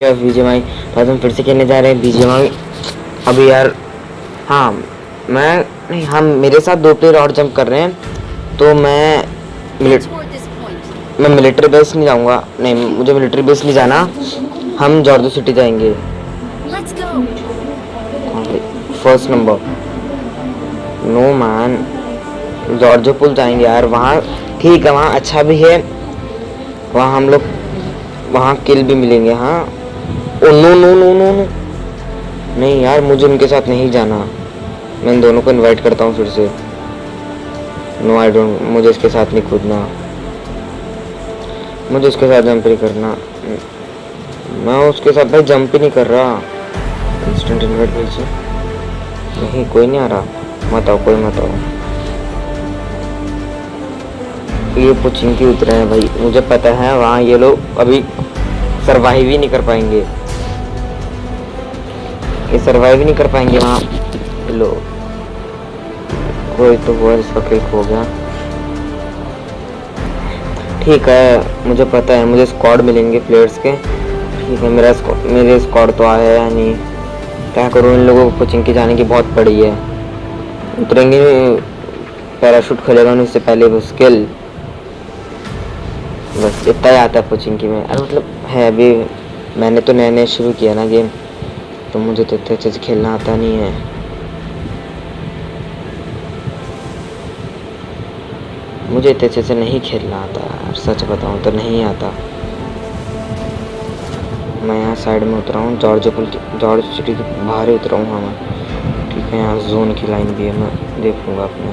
BGMI तो आज हम फिर से खेलने जा रहे हैं बीजीएमआई। अभी यार हाँ मैं नहीं हम मेरे साथ 2 प्लेयर और जंप कर रहे हैं तो मैं मिलिट्री बेस नहीं जाऊंगा। नहीं, मुझे मिलिट्री बेस नहीं जाना। हम जॉर्जो सिटी जाएंगे। फर्स्ट नंबर नो मैन, जॉर्जो पुल जाएंगे यार। वहाँ ठीक है, वहाँ अच्छा भी है, वहाँ हम लोग वहाँ किल भी मिलेंगे। हाँ oh no no no no no नहीं यार, मुझे उनके साथ नहीं जाना। मैं इन दोनों को इनवाइट करता हूँ फिर से। नो आई डोंट, मुझे इसके साथ नहीं कूदना, मुझे उसके साथ जंप नहीं करना। मैं उसके साथ भाई जंप ही नहीं कर रहा। इंस्टेंट इनवाइट भेजिए। नहीं कोई नहीं आ रहा, मत आओ, कोई मत आओ। ये पुचिंकी उतरे हैं भाई, मुझे पता है वहाँ ये लोग अभी सरवाइव ही नहीं कर पाएंगे। ये सरवाइव ही नहीं कर पाएंगे वहाँ। लो कोई तो वो इसका किल हो गया। ठीक है, मुझे पता है मुझे स्क्वाड मिलेंगे प्लेयर्स के। ठीक है, मेरे स्क्वाड तो आया है नहीं, क्या करूँ। इन लोगों को पुचिंकी जाने की बहुत पड़ी है। उतरेंगे, पैराशूट खुलेगा उससे पहले वो स्किल, बस इतना ही आता है पुचिंकी में। अरे मतलब है, अभी मैंने तो नए शुरू किया ना गेम, तो मुझे तो इतने अच्छे से खेलना आता नहीं है। मुझे इतने अच्छे से नहीं खेलना आता यार, सच बताऊं तो नहीं आता। मैं यहाँ साइड में उतरा हूँ, जॉर्ज सिटी के बाहर ही उतरा हूँ। हाँ मैं ठीक है, यहाँ जोन की लाइन भी है, मैं देखूँगा अपने।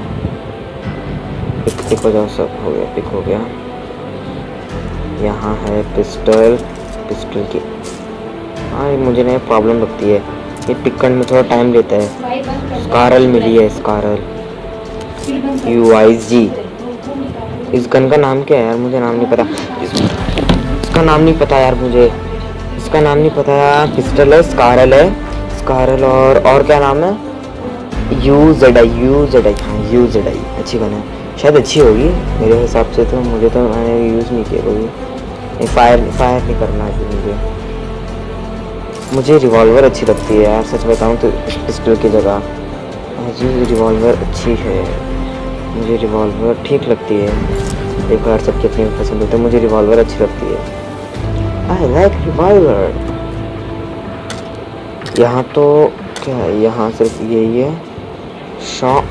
पिक हो जाओ, सब हो गया, पिक हो गया। यहाँ है पिस्टल की। हाँ मुझे ना प्रॉब्लम लगती है, ये पिक करने में थोड़ा टाइम लेता है। स्कारल मिली है, स्कारल UIG। इस गन का नाम क्या है यार, मुझे नाम नहीं पता। इसका नाम नहीं पता यार, मुझे इसका नाम नहीं पता यार। पिस्टल है, स्कारल और क्या नाम है? UZI। हाँ UZI अच्छी गन है, शायद अच्छी होगी मेरे हिसाब से। तो मुझे तो मैंने यूज़ नहीं किया कभी। फायर नहीं करना है मुझे रिवॉल्वर अच्छी लगती है यार, सच बताऊं तो पिस्टल की जगह जी रिवॉल्वर अच्छी है। मुझे रिवॉल्वर ठीक लगती है। देखो यार, सबकी अपनी पसंद होती है, मुझे रिवॉल्वर अच्छी लगती है। I like revolver. यहाँ तो क्या है, यहाँ सिर्फ यही है शॉप।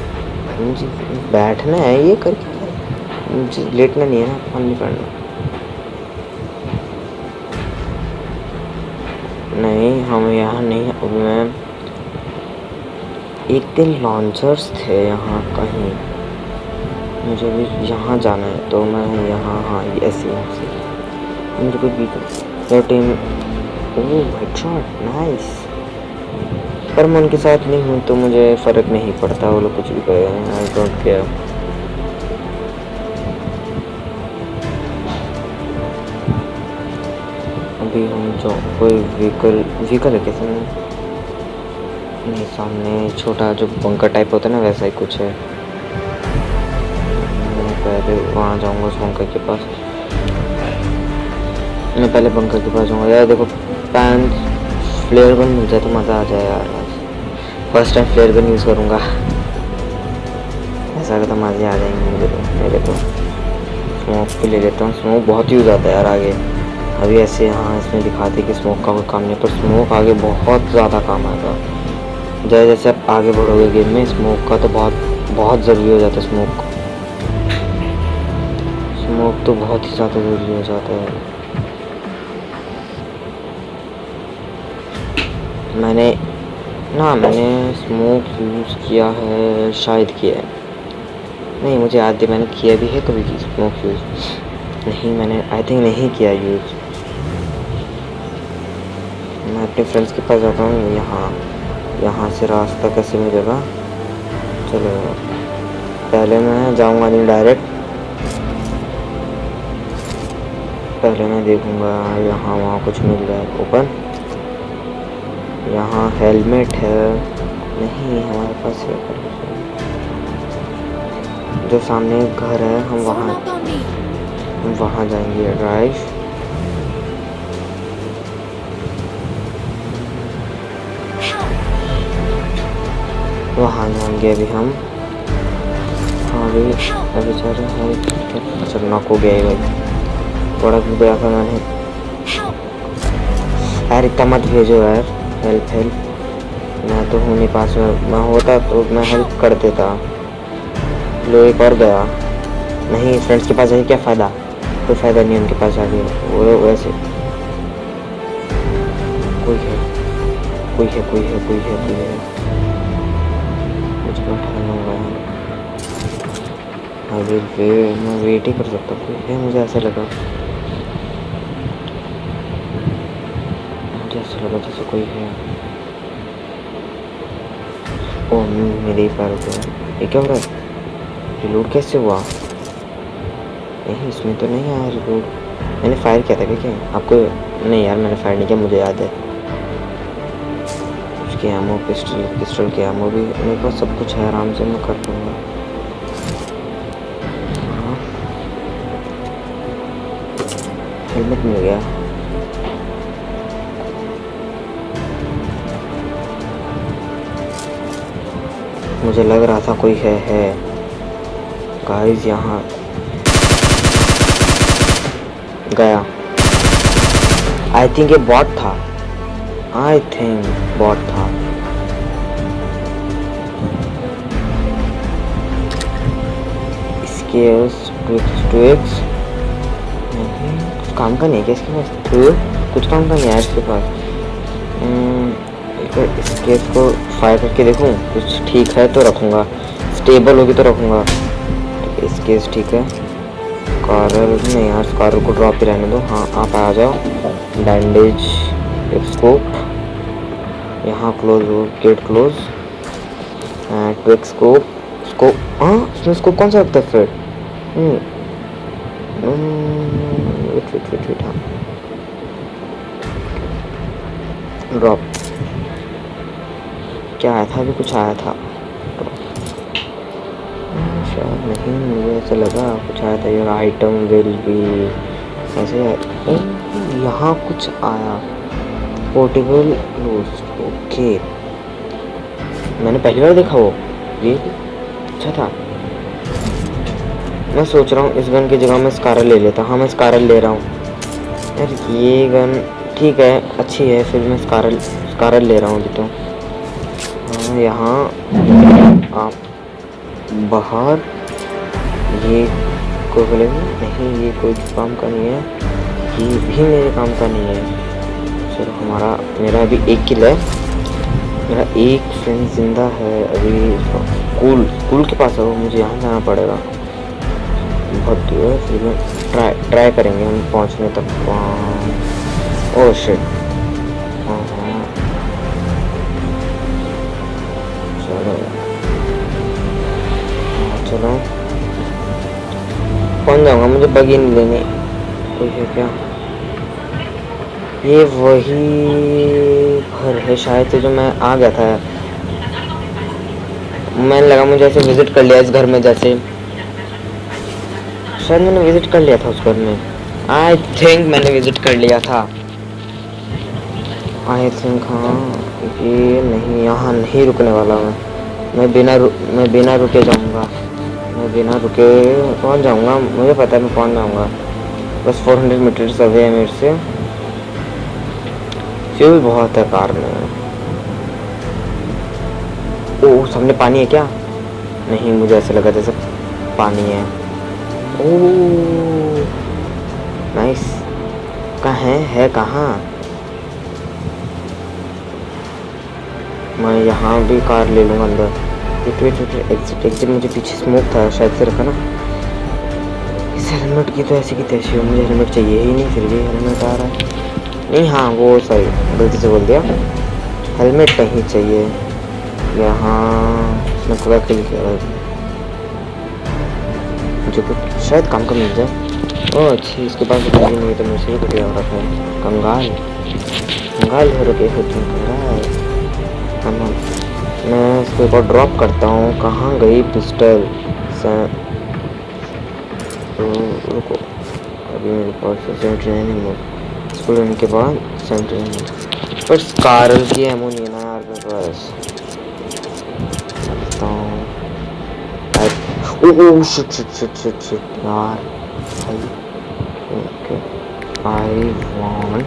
मुझे बैठना है ये करके, मुझे लेटना नहीं है ना, फन नहीं करना। नहीं हम यहाँ नहीं, मैं एक दिन लॉन्चर्स थे यहाँ कहीं, मुझे भी यहाँ जाना है तो मैं यहाँ। हाँ ऐसे मुझे कोई भी टीम। ओह हेडशॉट नाइस। पर मैं उनके साथ नहीं हूँ तो मुझे फ़र्क नहीं पड़ता, वो लोग कुछ भी करें, आई डोंट केयर। अभी हम जो कोई व्हीकल है कैसे नहीं, सामने छोटा जो बंकर टाइप होता है ना, वैसा ही कुछ है। मैं पहले वहाँ जाऊँगा, उस बंकर के पास। मैं पहले बंकर के पास जाऊँगा यार। देखो पैन फ्लेयर गन मिल जाए तो मज़ा आ जाए यार। First time flare gun use करूँगा, ऐसा अगर तो मज़े आ जाएंगे मुझे तो। मेरे तो स्मोक भी ले लेता हूँ, स्मोक बहुत यूज़ आता है यार आगे। अभी ऐसे हाँ इसमें दिखाते कि स्मोक का कोई काम नहीं, पर स्मोक आगे बहुत ज़्यादा काम आएगा। जैसे जैसे आप आगे बढ़ोगे गेम में, स्मोक का तो बहुत ज़रूरी हो जाता है। स्मोक तो बहुत ही ज़्यादा ज़रूरी हो जाता है। मैंने स्मोक यूज़ किया है, शायद किया है, नहीं मुझे याद है मैंने किया भी है कभी की स्मोक यूज़। नहीं मैंने आई थिंक नहीं किया यूज़। मैं अपने फ्रेंड्स के पास जाता हूँ। यहाँ से रास्ता कैसे मिलेगा? चलो पहले मैं जाऊँगा नहीं डायरेक्ट, पहले मैं देखूँगा यहाँ वहाँ कुछ मिल जाए ओपन। यहाँ हेलमेट है नहीं हमारे पास है। जो सामने घर है हम वहाँ जाएंगे। ड्राइव वहाँ जाएंगे अभी हम। हाँ अभी बेचारा है। अच्छा नॉक हो गया है भाई, बड़ा भी गया था मैंने। यार इतना मत भेजो यार, हेल्प हेल्प। मैं तो हूँ नहीं पास में, मैं होता तो मैं हेल्प कर देता। लो एक और गया। नहीं फ्रेंड्स के पास जाके क्या फ़ायदा, कोई फ़ायदा नहीं उनके पास जाके। वो वैसे कोई है कोई है कोई है कोई है कोई है, मुझे बैठाना होगा यहाँ। मैं वेट ही कर सकता हूँ, कोई है मुझे ऐसा लगा, मुझे ऐसा लगा जैसे कोई है। ओ मेरे ही पैर पे है। ये क्या हो रहा है? रिलोड कैसे हुआ? नहीं इसमें तो नहीं आया रिलोड। मैंने फायर किया था क्या आपको? नहीं यार मैंने फायर नहीं किया, मुझे याद है। उसकी एमो पिस्टल की एमो भी मेरे पास सब कुछ है, आराम से मैं कर लूँगा। हाँ हेलमेट मिल गया। मुझे लग रहा था कोई है गाइस यहाँ। गया। आई थिंक ये बॉट था, आई थिंक बॉट था। इसके ट्विक्स कुछ काम का नहीं है क्या इसके पास? कुछ काम का नहीं है इसके पास। इसके इसको फायर करके देखूं, कुछ ठीक है तो रखूँगा, स्टेबल होगी तो रखूँगा। इसके ठीक है। कारल नहीं यार, कारल को ड्रॉप ही रहने दो। हाँ आप आ जाओ। बैंडेज, एक स्कोप, यहाँ क्लोज हो, गेट क्लोज, क्विक स्कोप। हाँ इसमें स्कोप कौन सा रखता है फिर? वेट हाँ ड्रॉप। क्या आया था अभी? कुछ आया था शायद, नहीं मुझे ऐसा लगा कुछ आया था। योर आइटम विल बी ऐसे। यहाँ कुछ आया, पोर्टेबल लूज। ओके मैंने पहली बार देखा वो, ये अच्छा था। मैं सोच रहा हूँ इस गन की जगह मैं स्कारल ले लेता। हाँ मैं स्कारल ले रहा हूँ यार, ये गन ठीक है अच्छी है, फिर मैं स्कारल ले रहा हूँ अभी तो। हाँ यहाँ आप बाहर, ये कोई बोलेगा नहीं ये कोई काम का नहीं है, ये भी मेरे काम का नहीं है। चलो मेरा अभी एक किल है, मेरा एक फ्रेंड जिंदा है अभी। स्कूल के पास है वो, मुझे यहाँ जाना पड़ेगा, बहुत दूर है। फिर मैं ट्राई करेंगे हम पहुँचने तक। Oh shit. हाँ चलो कौन जाऊँगा, मुझे बगी नहीं लेनी। कोई है क्या? ये वही घर है शायद से जो मैं आ गया था। मैंने लगा मुझे ऐसे विजिट कर लिया इस घर में, जैसे शायद मैंने विजिट कर लिया था उस घर में। आई थिंक मैंने विजिट कर लिया था, आई थिंक। हाँ ये नहीं, यहाँ नहीं रुकने वाला मैं बिना रुके जाऊँगा। मैं बिना रुके पहुँच जाऊँगा, मुझे पता है मैं पहुँच जाऊँगा। बस 400 मीटर्स अवे है मेरे से। फ्यूल बहुत है कार में। ओह सामने पानी है क्या? नहीं मुझे ऐसा लगा जैसे पानी है। Oh nice. कहाँ है कहाँ? मैं यहाँ भी कार ले लूँगा अंदर। एग्जिट मुझे पीछे स्मोक था शायद से रखा ना। इस हेलमेट की तो ऐसी की तैसी हो, मुझे हेलमेट चाहिए ही नहीं, फिर भी हेलमेट आ रहा है। नहीं हाँ वो सॉरी गलती से बोल दिया, हेलमेट नहीं चाहिए। यहाँ मैं पूरा किल किया मुझे कुछ शायद काम का मिल जाए। ओह अच्छी, इसके पास गाड़ी नहीं है तो मुझे भी बढ़िया हो रखा है। कंगाल हो रखे हो तुम, कंगाल। मैं इसके ऊपर ड्रॉप करता हूँ। कहाँ गई पिस्टल? रुको अभी मेरे पास 79 एमो, इसको लेने के बाद 79 पर कारल की एमो नहीं है ना यार मेरे पास। Oh shit shit shit shit shit यार भाई। Okay I want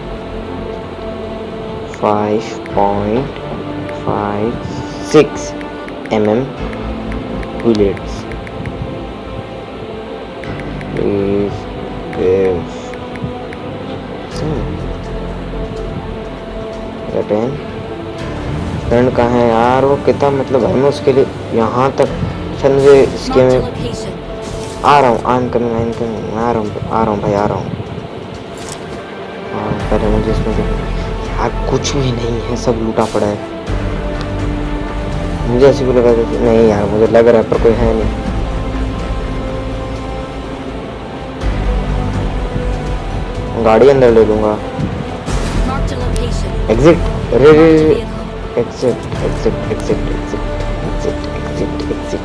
5.56 mm bullets. Please give some. Friend कहाँ है यार? वो कितना मतलब है मैं उसके लिए यहाँ तक चल मुझे इसके में आ रहा हूँ। आई एम कमिंग आ रहा हूँ भाई आ रहा हूँ। पहले मुझे इसमें यार कुछ भी नहीं है, सब लूटा पड़ा है। मुझे ऐसी भी लगा नहीं यार, मुझे लग रहा है पर कोई है नहीं। गाड़ी अंदर ले लूंगा। एग्जिट रे रे exit exit exit exit exit exit exit.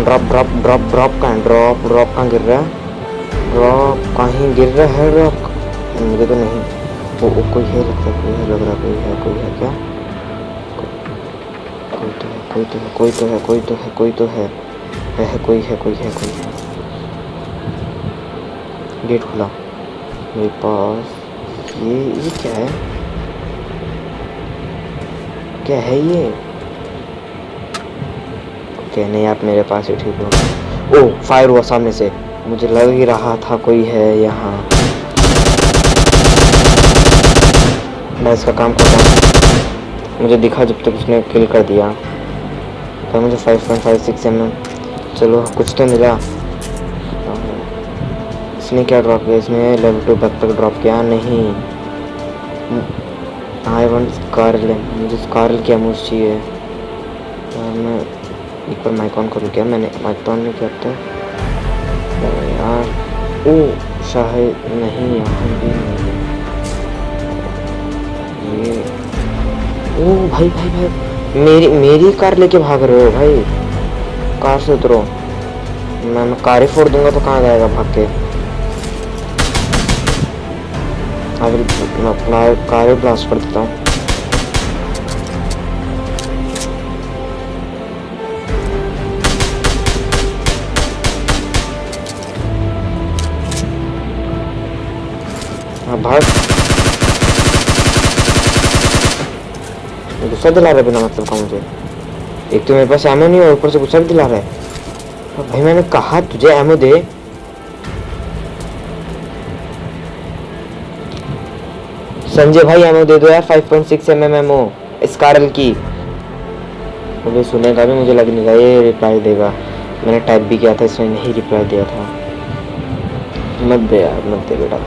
Drop drop drop drop कहाँ गिर रहा है? ड्रॉप कहीं गिर रहा है ड्रॉप? मुझे तो नहीं। वो कोई है लगता है, कोई है लग रहा है, कोई है क्या? कोई तो है। गेट खुला मेरे पास। ये क्या है ये? ओके नहीं आप मेरे पास ही ठीक हो। ओ फायर हुआ सामने से, मुझे लग ही रहा था कोई है यहाँ। मैं इसका काम करता हूँ। मुझे दिखा जब तक उसने किल कर दिया। तो मुझे 5.56 mm। चलो कुछ तो मिला। इसने क्या ड्रॉप किया? इसने लेवल 2 बैकपैक ड्रॉप किया नहीं। I want SCAR L. मुझे स्कारल की एमोस चाहिए। मैं एक बार माइक ऑन करूँ क्या? मैंने माइक ऑन नहीं किया था यार। ओ शायद नहीं, यहाँ भी नहीं। ये ओ भाई मेरी कार लेके भाग रहे हो भाई? कार से उतरो। मैं कार ही फोड़ दूंगा तो कहाँ जाएगा भाग के? मैं अपना कार ही ब्लास्ट कर देता हूँ। भाग। गुस्सा दिला रहा है बिना मतलब का मुझे। एक तो मेरे पास एमो नहीं है, ऊपर से गुस्सा भी दिला रहा है। भाई मैंने कहा तुझे एमो दे। संजय भाई एमो दे दो यार, 5.6 mm एमो स्कारल की। मुझे सुनेगा भी मुझे लग नहीं रहा ये रिप्लाई देगा। मैंने टाइप भी किया था, इसने नहीं रिप्लाई दिया था। मत दे यार मत दे बेटा,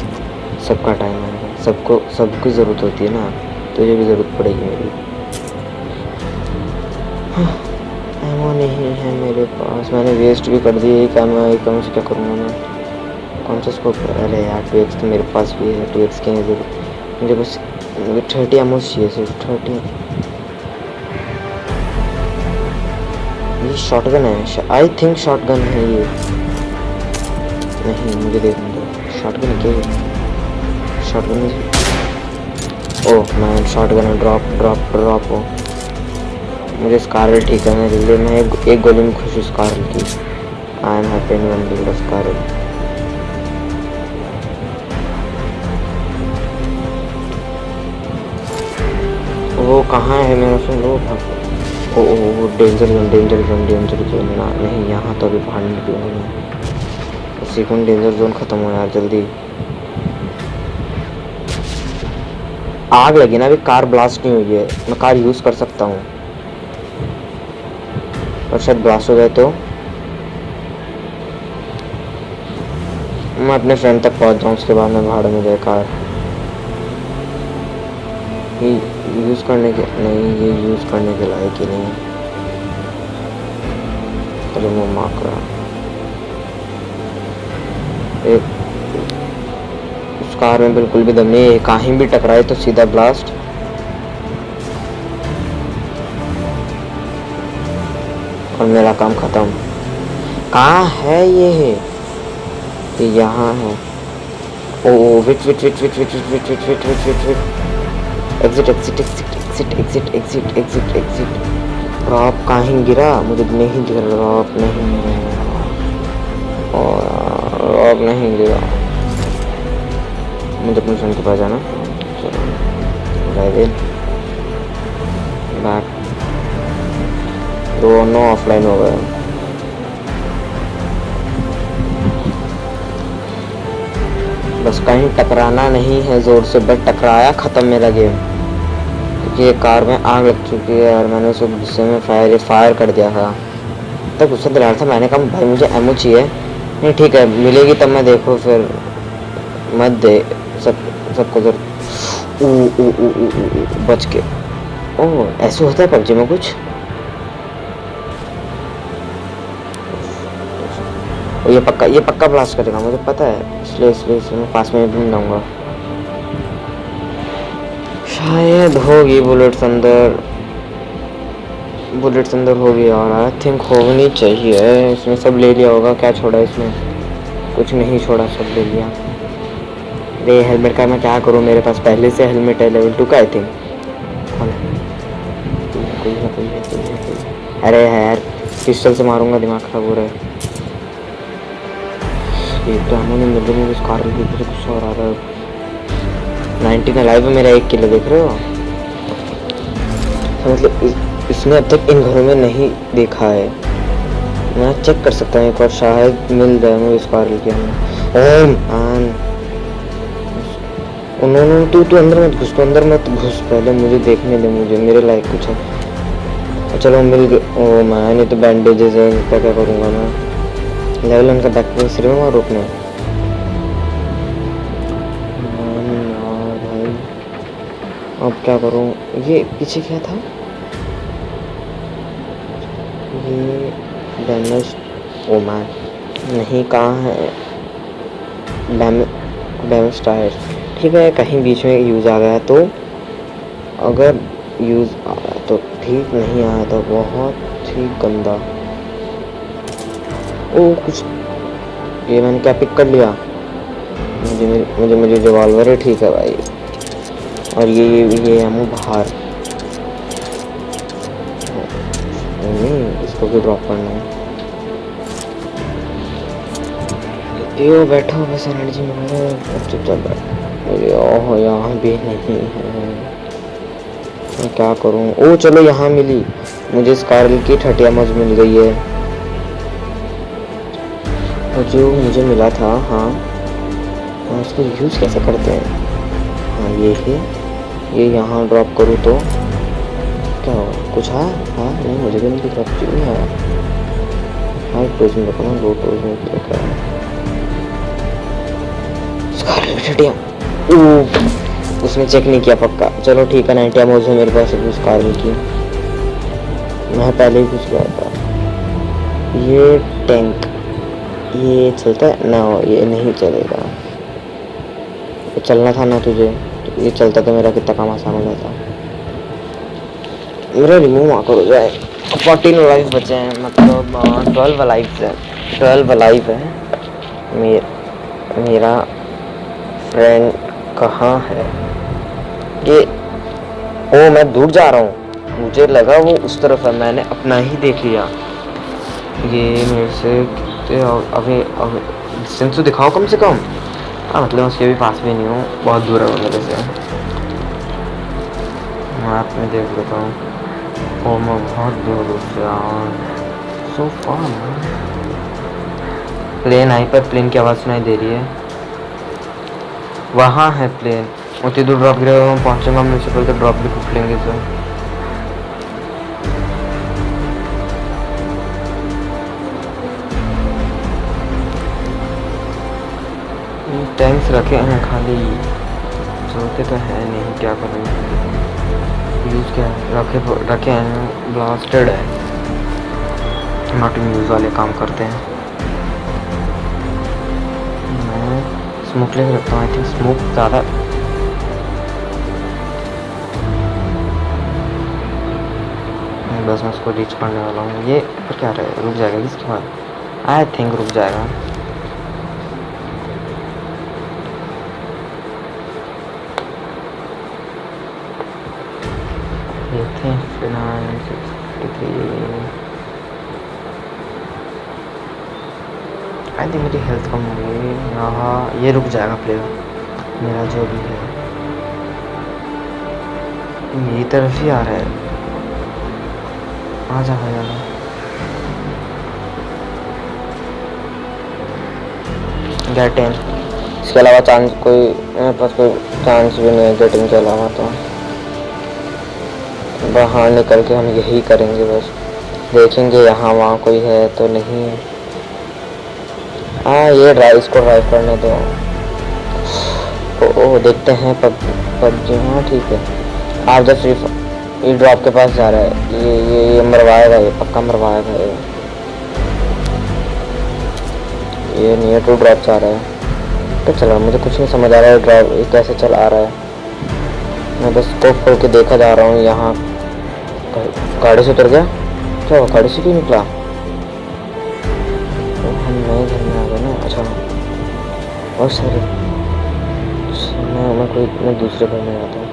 सबका टाइम है, सबकी ज़रूरत होती है ना, तुझे भी ज़रूरत पड़ेगी मेरी। एमो नहीं है मेरे पास, मैंने वेस्ट भी कर दी। एक एमो से क्या करूँगा मैं? कौन सा स्कोप? अरे यार 2x तो मेरे पास भी है, 2x की नहीं ज़रूरत मुझे। बस 30 एमो चाहिए, सिर्फ 30। ये शॉटगन है, आई थिंक शॉटगन है ये। नहीं मुझे देखने दो, शॉटगन क्या है? शॉटगन ओह मैं शॉटगन ड्रॉप हो। मुझे स्कारल ठीक है मेरे लिए। मैं एक गोली में खुश हूँ स्कारल की। I am happy one build SCAR L. वो कहाँ है मेरा फ्रेंड? वो ओ डेंजर जोन ना नहीं, यहाँ तो अभी बाहर निकलूंगा मैं। सेकंड डेंजर जोन खत्म हो यार जल्दी। आग लगी ना, अभी कार ब्लास्ट नहीं हुई है, मैं कार यूज कर सकता हूँ और शायद ब्लास्ट हो गए तो मैं अपने फ्रेंड तक पहुँच जाऊँ, उसके बाद मैं भाड़ में जाए कार। ये यूज करने के नहीं, ये यूज करने के लायक ही नहीं। चलो मैं मार्क रहा एक उस कार में बिल्कुल भी दम नहीं है, कहीं भी टकराए तो सीधा ब्लास्ट। और मेरा काम खत्म। कहाँ है ये यहाँ है। ओ विट एग्जिट। ड्रॉप कहीं गिरा? मुझे नहीं दिख रहा ड्रॉप। नहीं और अब नहीं लिया, मुझे अपने फ्रेंड के पास जाना। चलो बैक, दोनों ऑफलाइन हो गए। बस कहीं टकराना नहीं है जोर से, बस टकराया खत्म मेरा गेम। क्योंकि कार में आग लग चुकी है और मैंने उसे गुस्से में फायर कर दिया था। तब गुस्सा दिला रहा था, मैंने कहा भाई मुझे एमओ चाहिए। नहीं ठीक है मिलेगी तब मैं देखो, फिर मत दे सबको जर। ओ ओ ओ ओ ओ बच के। ओह ऐसे होता है पबजी में कुछ। ये पक्का ब्लास्ट करेगा मुझे पता है, इसलिए मैं पास में भी लाऊंगा। शायद होगी बुलेट्स अंदर होगी और आई थिंक होनी चाहिए। इसमें सब ले लिया होगा, क्या छोड़ा इसमें, कुछ नहीं छोड़ा, सब ले लिया। अरे हेलमेट का मैं क्या करूँ, मेरे पास पहले से हेलमेट है लेवल 2 का आई थिंक। कोई है। अरे यार पिस्टल से मारूंगा, दिमाग खराब हो रहा है। एक तो हमने मिल रही है कार की तरह, गुस्सा हो रहा था। 19 लाइव में मेरा 1 किलो देख रहे हो। मतलब इसने अब तक इन घरों में नहीं देखा है। मैं चेक कर सकता हूँ एक बार, शायद मिल जाए मुझे इस कार के अंदर। ओम आन उन्होंने तू अंदर मत घुस पहले मुझे देखने दे, मुझे मेरे लायक कुछ है। चलो मिल गए। ओ मैंने तो बैंडेजेस है, क्या करूँगा मैं। लेवल उनका बैक पे सिर में रोकना है। भाई अब क्या करूँ, ये पीछे क्या था, ये डैमेज। ओ मैन नहीं, कहाँ है डैमेज टायर। ठीक है कहीं बीच में यूज़ आ गया तो, अगर यूज़ आया तो ठीक, नहीं आया तो बहुत ही गंदा। ओ कुछ, ये मैंने क्या पिक कर लिया। मुझे रिवॉल्वर है, ठीक है भाई। और ये हम बाहर नहीं, इसको भी ड्रॉप करना है। यो बैठा हो बस एनर्जी में चुप चल रहा है मुझे। ओह यहाँ भी नहीं है, मैं क्या करूँ। ओ चलो यहाँ मिली मुझे स्कारल की 30 मज मिल गई है, और जो मुझे मिला था। हाँ इसको यूज़ कैसे करते हैं। हाँ ये है, ये यहाँ ड्रॉप करूँ तो क्या होगा, कुछ है। हाँ नहीं मुझे भी नहीं दिख रहा, कुछ नहीं आया। हाँ टोज में रखना, 2 टोज में रखा है। उसने चेक नहीं किया पक्का। चलो ठीक है 90 एमोज है मेरे पास उस कार की, मैं पहले ही घुस गया था। ये टैंक ये चलता है ना, ये नहीं चलेगा। ये चलना था ना तुझे, तो ये चलता तो मेरा कितना काम आसान हो जाता। मेरा रिमूव आकर हो जाए। 14 लाइफ बचे हैं, मतलब 12 लाइफ है, 12 लाइफ है। मेरा फ्रेंड कहाँ है ये। ओ मैं दूर जा रहा हूँ, मुझे लगा वो उस तरफ है, मैंने अपना ही देख लिया। ये मेरे से अभी डिस्टेंस तो दिखाओ कम से कम। हाँ मतलब उसके भी पास भी नहीं हूँ, बहुत दूर है वो मेरे से। मैप में देख लेता हूँ। ओ मैं बहुत दूर से यार, सो फार। प्लेन आई पर प्लेन की आवाज़ सुनाई दे रही है। वहाँ है प्लेन, उतनी दूर ड्रॉप गिरेगा, हम पहुँचेंगे, हम इससे पहले तो ड्रॉप भी कुछ लेंगे सर। टैंक्स रखे हैं खाली, चलते तो है नहीं, क्या करेंगे। यूज़ क्या है, रखे हैं, ब्लास्टेड है, नॉट इन यूज़ वाले काम करते हैं। मैं स्मोक लेके रखता हूँ, आई थिंक स्मोक ज़्यादा। बस मैं उसको रीच करने वाला हूँ। ये पर क्या रहे, रुक जाएगा इसके बाद, आई थिंक रुक जाएगा। आई थिंक मेरी हेल्थ कम हो गई। हाँ ये रुक जाएगा प्लेयर मेरा जो भी है। मेरी तरफ ही आ रहा है। आ जा भाई आना। Get in. इसके अलावा चांस कोई मेरे पास कोई चांस भी नहीं है गेटिंग के अलावा। तो बाहर निकल के हम यही करेंगे बस। देखेंगे यहाँ वहाँ कोई है तो नहीं है। हाँ ये ड्राइव इसको ड्राइव करने दो। ओ देखते हैं पबजी। हाँ ठीक है। आप जब फ्री ये ड्रॉप के पास जा रहा है। ये मरवाएगा, ये पक्का मरवाएगा। ये नियर टू ड्रॉप जा रहा है। तो चलो मुझे कुछ नहीं समझ आ रहा है ड्रॉप ये कैसे चला आ रहा है। मैं बस स्कोप खोल के देखा जा रहा हूँ। यहाँ गाड़ी से उतर गया क्या? वो गाड़ी से क्यों निकला? तो हम नए घर में आ गए ना। अच्छा और सर मैं दूसरे घर में आता हूँ।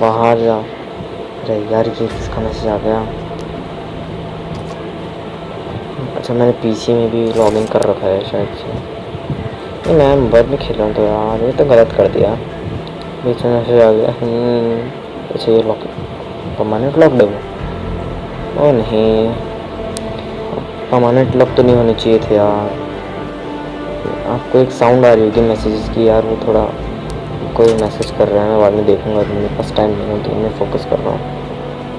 बाहर जा। अरे यार ये किसका मैसेज आ गया? अच्छा मैंने पीसी में भी लॉगिन कर रखा है शायद से। नहीं मैं मोबाइल में खेल रहा हूँ तो यार ये तो गलत कर दिया। बीच में मैसेज आ गया। अच्छा ये लॉक परमानेंट लॉकड है। ओ नहीं परमानेंट लॉक तो नहीं होनी चाहिए थे यार। आपको एक साउंड आ रही होगी मैसेजेस की यार। वो थोड़ा कोई मैसेज कर रहा है। मैं बाद में देखूंगा। मेरे पास टाइम नहीं है। गेम में फोकस कर रहा हूँ।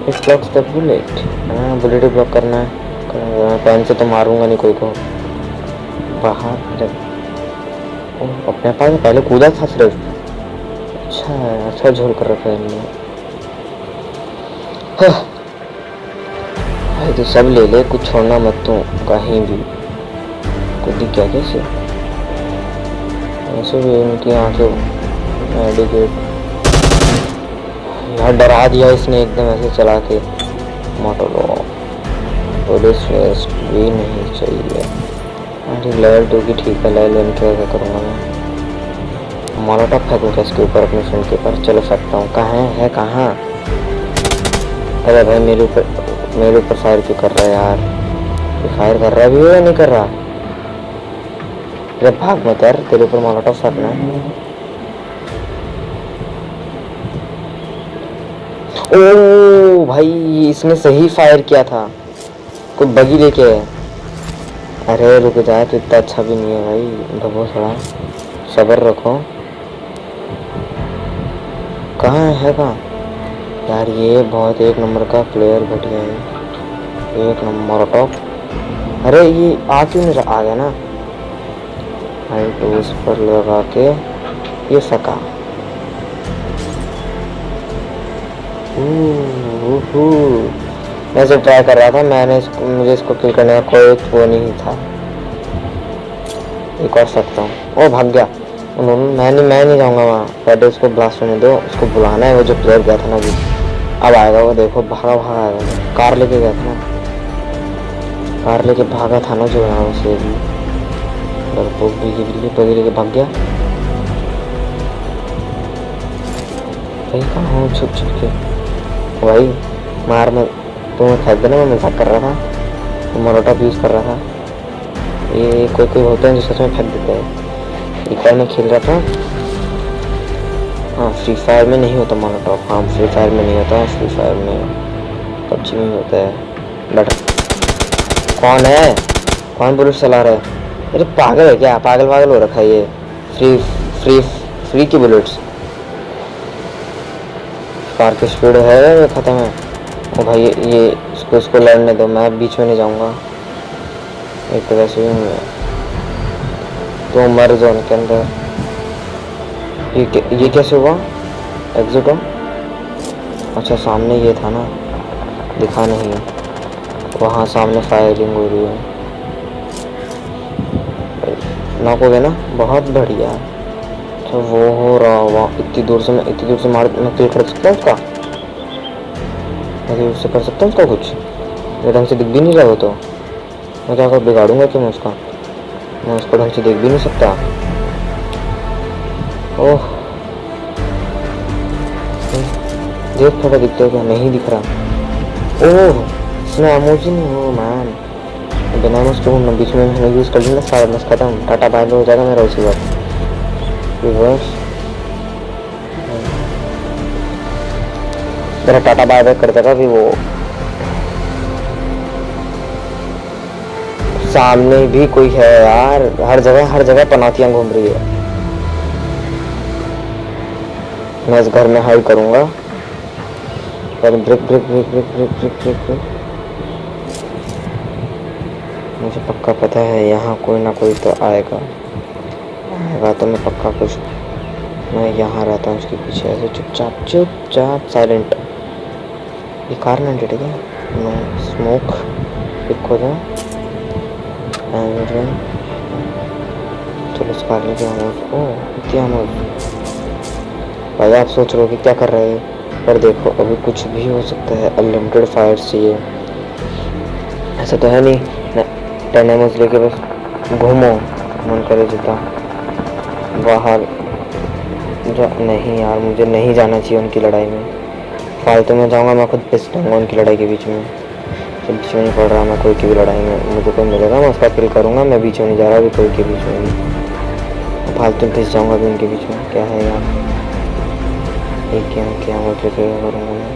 It blocks the bullet. हाँ बुलेट ब्लॉक करना है। पेन से तो मारूंगा नहीं कोई को। बाहर जब अपने पास पहले कूदा था सिर्फ। अच्छा झोल कर रखा है इन्होंने। भाई तो सब ले ले कुछ छोड़ना मत तू कहीं भी। कुछ दिख गया कैसे? ऐसे भी उनकी आंखें मेडिकेट यार डरा दिया इसने एकदम ऐसे चला के। मोटो पुलिस वेस्ट भी नहीं चाहिए। अरे लेवल 2 की ठीक है। लेवल 1 क्या करूँगा मैं? मोलोटॉप फेंकूँ क्या इसके ऊपर अपने फ्रेंड के ऊपर? चलो सकता हूँ। कहाँ है कहाँ? अरे भाई मेरे ऊपर फायर क्यों कर रहा है यार? ये फायर कर रहा भी है या नहीं कर रहा? अरे भाग मत यार तेरे ऊपर मोलोटॉप फेंकना है। ओ भाई इसने सही फायर किया था। कोई बगी लेके है। अरे रुक जाए तो इतना अच्छा भी नहीं है भाई। ढबो थोड़ा सब्र रखो। कहाँ है कहाँ यार? ये बहुत एक नंबर का प्लेयर घटिया है। एक नंबर टॉप। अरे ये आ क्यों नहीं आ गया ना? हाइट उस पर लगा के ये फेंका। मैं इसे ट्राई कर रहा था। मुझे इसको किल करने का कोई वो नहीं था। एक और सकता हूँ। ओ भाग गया। मैं नहीं जाऊँगा वहाँ। पहले उसको ब्लास्ट होने दो। उसको बुलाना है। वो जो प्लेयर गया था ना अभी अब आएगा। वो देखो भागा आएगा। कार लेके गया था ना। कार लेके भागा था ना जो यहाँ से डरपोक बिल्ली लेके भाग गया। भाई कहाँ हूँ छुप के? भाई मार में तुम्हें फेंक देना। मैं मजाक कर रहा था। मोलोटॉप यूज़ कर रहा था। ये कोई होते हैं जो सच में फेंक देते हैं। एक बार मैं खेल रहा था। हाँ फ्री फायर में नहीं होता मोलोटॉप। हाँ फ्री फायर में नहीं होता। फ्री फायर में पबजी में होता है। बट कौन है? कौन बुलेट चला रहा है? अरे पागल है क्या? पागल हो रखा है ये। फ्री की बुलेट्स। कार की स्पीड है वो ख़त्म है। ओ भाई ये इसको लड़ने दो। मैं बीच में नहीं जाऊंगा। एक तो वैसे भी मैं तो मर जोन के अंदर। ये कैसे हुआ? एग्जिट हो। अच्छा सामने ये था ना। दिखा नहीं। वहाँ सामने फायरिंग हो रही है। नॉक हो गया ना। बहुत बढ़िया। अच्छा वो हो रहा हुआ। इतनी दूर से मैं किल कर सकता हूँ उसका? मैं उससे कर सकता हूँ उसका कुछ? मेरे ढंग से दिख भी नहीं रहा हो तो मैं क्या बिगाड़ूंगा कि मैं उसको ढंग से देख भी नहीं सकता। ओह देख थोड़ा दिखता है क्या? नहीं दिख रहा। ओह इसमें इमोजी नहीं हो मैन। बिना उसके घूमना बीच में मैंने यूज़ कर लिया सारा बस खत्म, टाटा बाय हो जाएगा मेरा उसी वक्त। रिवर्स मेरा टाटा बाय बैक कर देगा भी वो। सामने भी कोई है यार, हर जगह पनौतियां घूम रही है। मैं इस घर में हाइड करूंगा पर break break break break break break break break. मुझे पक्का पता है यहाँ कोई ना कोई तो आएगा तो मैं पक्का कुछ, मैं यहाँ रहता हूँ उसके पीछे ऐसे चुपचाप चुपचाप साइलेंट। ये कार ना ठीक है, नो स्मोक पिक हो जाए। चलो कार लेके आना। भाई आप सोच रहे हो कि क्या कर रहे हैं, पर देखो अभी कुछ भी हो सकता है। अनलिमिटेड फायर चाहिए, ऐसा तो है नहीं 10 एमएस लेके बस घूमो मन करे जितना बाहर नहीं यार, मुझे नहीं जाना चाहिए उनकी लड़ाई में। फालतू में जाऊंगा मैं खुद पिस दूंगा उनकी लड़ाई के बीच में। तो बीच में नहीं पड़ रहा मैं कोई की भी लड़ाई में, मुझे कोई मिलेगा मैं उसका किल करूंगा। मैं बीच में नहीं जा रहा अभी कोई के बीच में भी, फालतू में पिस जाऊंगा अभी उनके बीच में। क्या है यार एक क्या मतलब करूँगा मैं।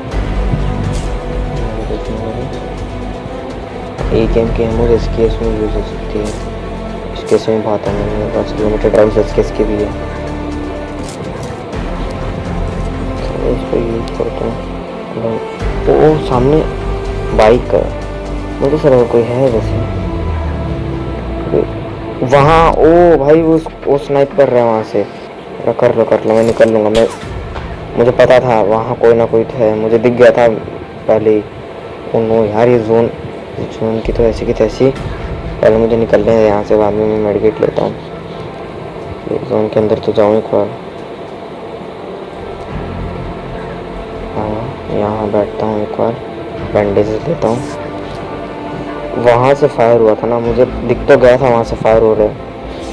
एक गेम की हम इस केस में यूज़ हो सकती है, इस केस में बात है मेरे पास लिमिटेड राउंड इस केस के भी है, इसको यूज़ करता हूँ। वो सामने बाइक का मुझे सर कोई है वैसे वहाँ। ओ भाई वो स्नाइप कर रहा है वहाँ से। कर लो मैं निकल लूँगा। मैं मुझे पता था वहाँ कोई ना कोई था, मुझे दिख गया था पहले ही। ओ नो यार ये जोन की तो ऐसी की तैसी। पहले मुझे निकलने है यहाँ से, बाद में मैं मेडिकेट लेता हूँ। जोन के अंदर तो जाऊँ एक बार। हाँ यहाँ बैठता हूँ एक बार, बैंडेजेस लेता हूँ। वहाँ से फायर हुआ था ना, मुझे दिख तो गया था वहाँ से फायर हो रहे,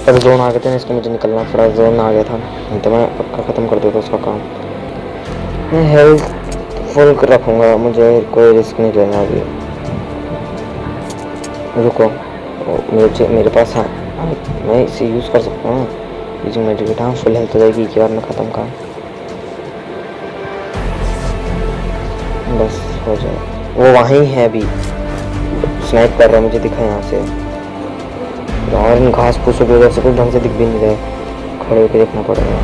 पर जोन आ गए थे ना इसलिए मुझे निकलना पड़ा। जोन आ गया था तो मैं पक्का ख़त्म कर देता उसका काम। मैं हेल्थ फुल रखूँगा, मुझे कोई रिस्क नहीं लेना अभी। रुको मेरे पास हाँ मैं इसे यूज़ कर सकता हूँ। यूजिंग मेडिकेट, हाँ फुल हेल्थ हो जाएगी एक बार में ख़त्म काम, बस हो जाए। वो वहीं है अभी, स्नाइप कर रहा है मुझे दिखा यहाँ से। और इन घास फूसों की वजह से कुछ ढंग से दिख भी नहीं रहे, खड़े होकर देखना पड़ेगा।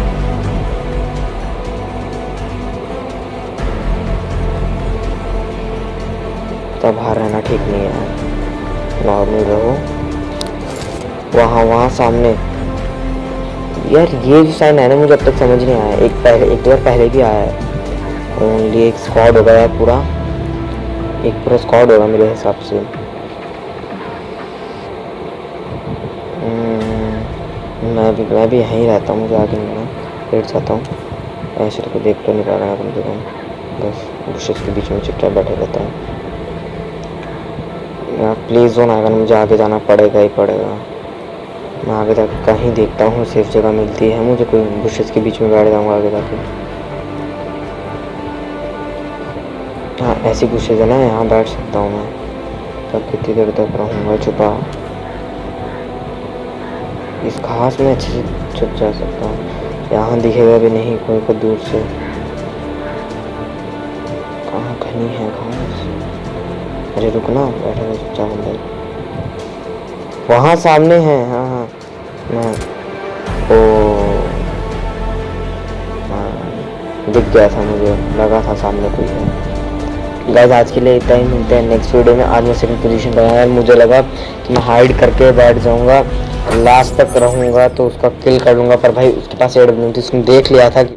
तब बाहर रहना ठीक नहीं है, नॉर्मल रहो। वहाँ सामने यार ये जो साइन है ना मुझे अब तक समझ नहीं आया। एक दो बार पहले भी आया है। ओनली एक स्क्वाड हो गया पूरा, एक पूरा स्क्वाड होगा मेरे हिसाब से। मैं भी यहीं रहता हूँ, मुझे आगे नहीं लेट जाता हूँ। ऐसे तो देख तो नहीं पा रहा है कम से कम, बस बुशेस के बीच में चुपचाप बैठे रहता हूँ। यार प्ले जोन आएगा ना, मुझे आगे जाना पड़ेगा ही पड़ेगा। मैं आगे जाकर कहीं देखता हूँ सेफ जगह मिलती है मुझे, कोई बुशेस के बीच में बैठ जाऊँगा आगे जाके। हाँ ऐसी बुशेस है ना, यहाँ बैठ सकता हूँ मैं। तब कितनी देर तक रहूँगा छुपा, इस घास में अच्छे से छुप जा सकता हूँ। यहाँ दिखेगा भी नहीं कोई को दूर से। कहाँ घनी है घास। अरे रुकना, बैठे चुपचाप अंदर। वहाँ सामने है, हाँ मैं दिख गया था, मुझे लगा था सामने कोई है। गाइस आज के लिए इतना ही, मिलते हैं नेक्स्ट वीडियो में। आज मैं सेकंड पोजीशन पर आया, मुझे लगा कि मैं हाइड करके बैठ जाऊंगा, लास्ट तक रहूंगा तो उसका किल कर लूंगा, पर भाई उसके पास एड नहीं थी, उसने देख लिया था।